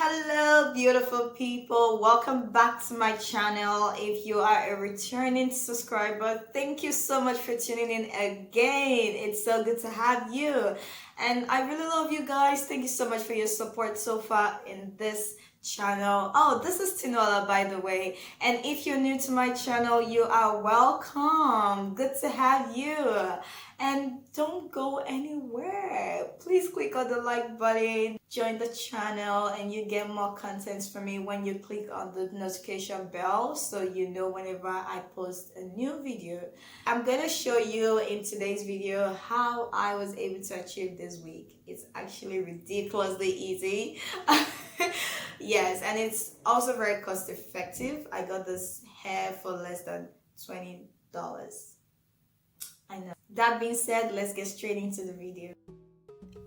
Hello beautiful people, welcome back to my channel. If you are a returning subscriber, thank you so much for tuning in again. It's so good to have you, and I really love you guys. Thank you so much for your support so far in this channel. Oh, this is Tinola, by the way, and if you're new to my channel, you are welcome. Good to have you. And don't go anywhere. Please click on the like button, join the channel, and you get more contents from me when you click on the notification bell so you know whenever I post a new video. I'm gonna show you in today's video how I was able to achieve this week. It's actually ridiculously easy. Yes, and it's also very cost effective. I got this hair for less than $20. I know. That being said, let's get straight into the video.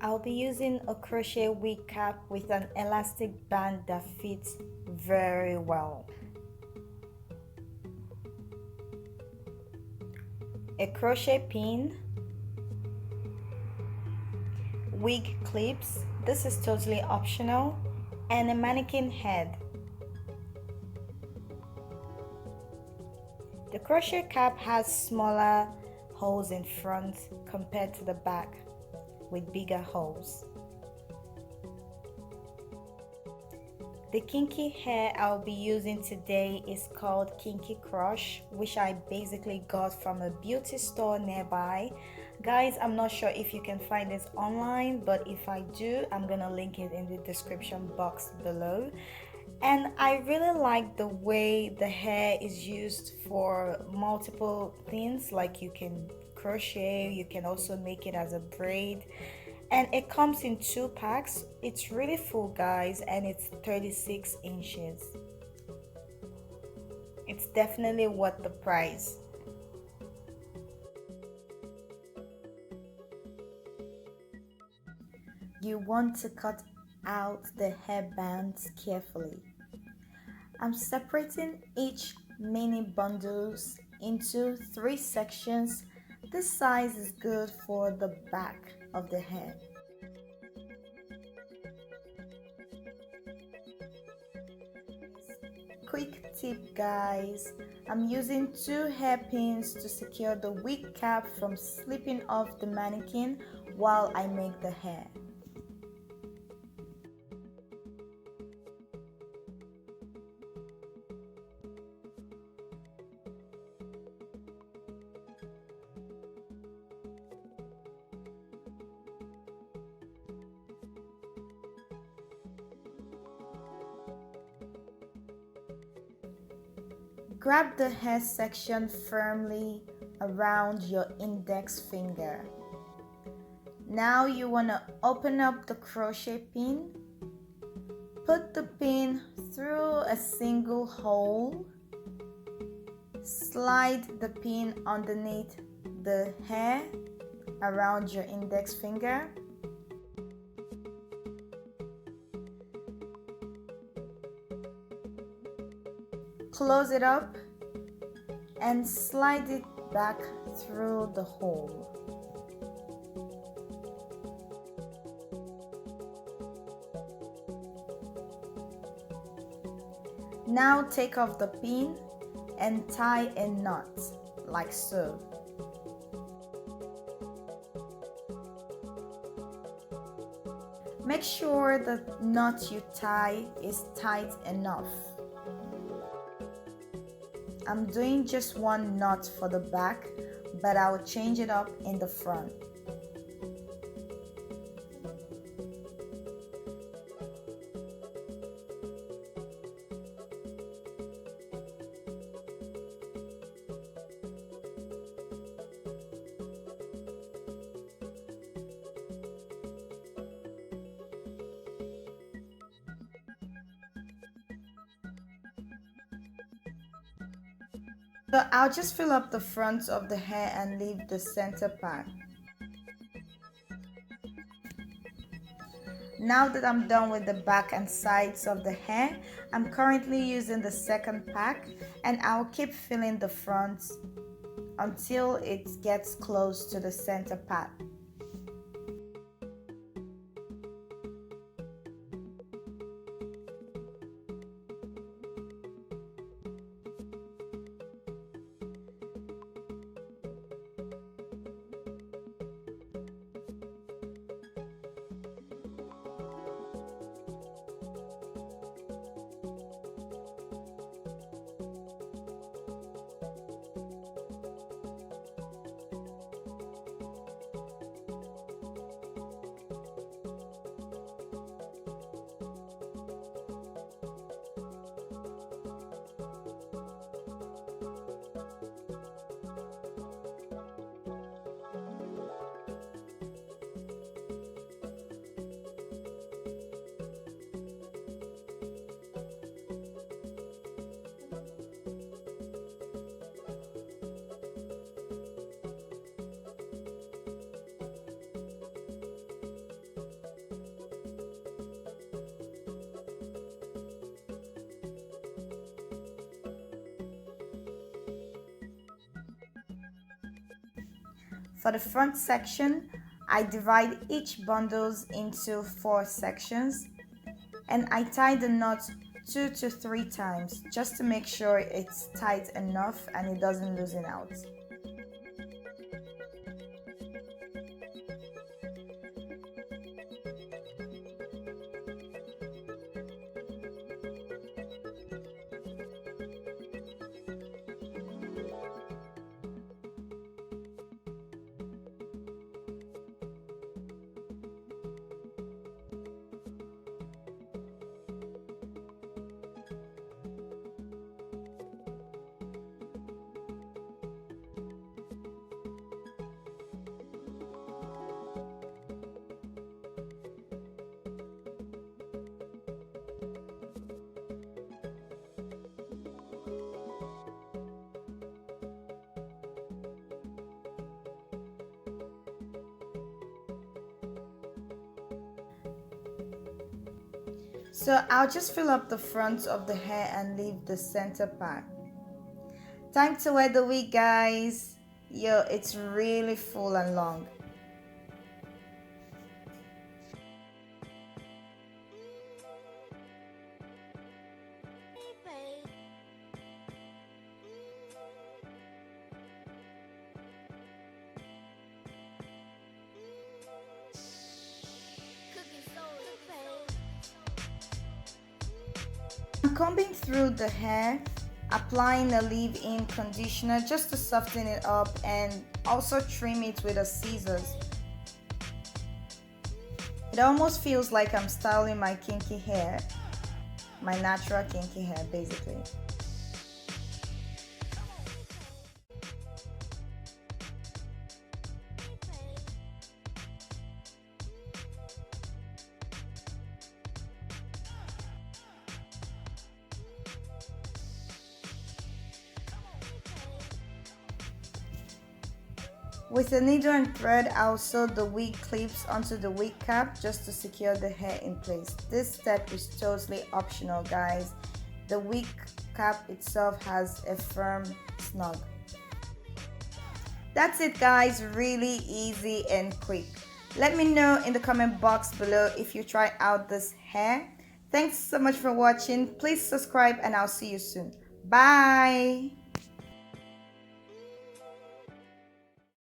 I'll be using a crochet wig cap with an elastic band that fits very well. A crochet pin, wig clips, this is totally optional, and a mannequin head. The crochet cap has smaller holes in front compared to the back with bigger holes. The kinky hair I'll be using today is called Kinky Crochet, which I basically got from a beauty store nearby. Guys, I'm not sure if you can find this online, but if I do, I'm gonna link it in the description box below. And I really like the way the hair is used for multiple things, like you can crochet, you can also make it as a braid, and it comes in 2 packs. It's really full, guys, and it's 36 inches. It's definitely worth the price. You want to cut out the hairbands carefully. I'm separating each mini bundles into 3 sections. This size is good for the back of the hair. Quick tip, guys, I'm using 2 hairpins to secure the wig cap from slipping off the mannequin while I make the hair. Grab the hair section firmly around your index finger. Now you want to open up the crochet pin. Put the pin through a single hole. Slide the pin underneath the hair around your index finger. Close it up and slide it back through the hole. Now take off the pin and tie a knot like so. Make sure the knot you tie is tight enough. I'm doing just 1 knot for the back, but I'll change it up in the front. So I'll just fill up the front of the hair and leave the center part. Now that I'm done with the back and sides of the hair, I'm currently using the second pack, and I'll keep filling the front until it gets close to the center part. For the front section, I divide each bundles into 4 sections and I tie the knot 2 to 3 times just to make sure it's tight enough and it doesn't loosen out. So I'll just fill up the front of the hair and leave the center part. Time to wear the wig, guys. Yo, it's really full and long. I'm combing through the hair, applying a leave-in conditioner just to soften it up and also trim it with a scissors. It almost feels like I'm styling my kinky hair, my natural kinky hair basically. With a needle and thread, I'll sew the wig clips onto the wig cap just to secure the hair in place. This step is totally optional, guys. The wig cap itself has a firm snug. That's it, guys. Really easy and quick. Let me know in the comment box below if you try out this hair. Thanks so much for watching. Please subscribe and I'll see you soon. Bye.